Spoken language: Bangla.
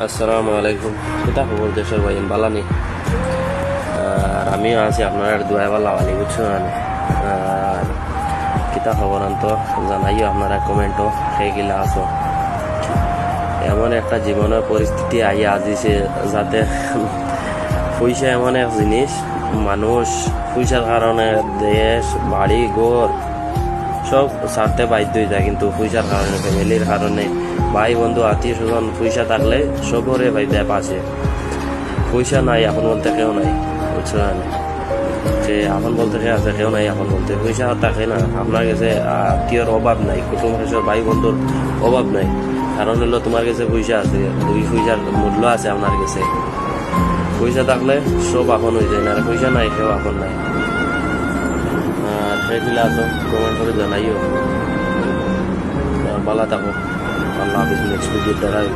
আসসালামু আলাইকুম। কিতা খবর দেশের ভাইন বালানি? আর আমিও আছি আপনার দুয়াই বালা বালি বুঝছো না। আর কিতা খবর আনতো জানাইও আপনারা কমেন্টও সেই গিলা আছো। এমন একটা জীবনের পরিস্থিতি আইয়া আজিছে যাতে পয়সা এমন এক জিনিস, মানুষ পয়সার কারণে দেশ বাড়ি ঘর সব ছাড়তে বাধ্য হয়ে যায়, কিন্তু পয়সার কারণে, ফ্যামিলির কারণে, ভাই বন্ধু আত্মীয় স্বজন পয়সা থাকলে সবরে ভাই ব্যাপ আছে। পয়সা নাই এখন বলতে কেউ নাই, বুঝছো না? যে এখন বলতে কে আছে, কেউ নাই এখন বলতে। পয়সা থাকে না, আপনার কাছে আত্মীয়র অভাব নাই, কুটুম কেশর ভাই বন্ধুর অভাব নাই, কারণ হলো তোমার কাছে পয়সা আছে, দুই পয়সার মূল্য আছে আপনার কাছে। পয়সা থাকলে সব আপন হয়ে যায়, না পয়সা নাই কেউ আপন নাই। আর সেগুলো আছো কমেন্ট করে জানাইও। ভালো থাকো, আল্লাহ হাফিজ। নেক্সট ভিডিও দেখা হইব।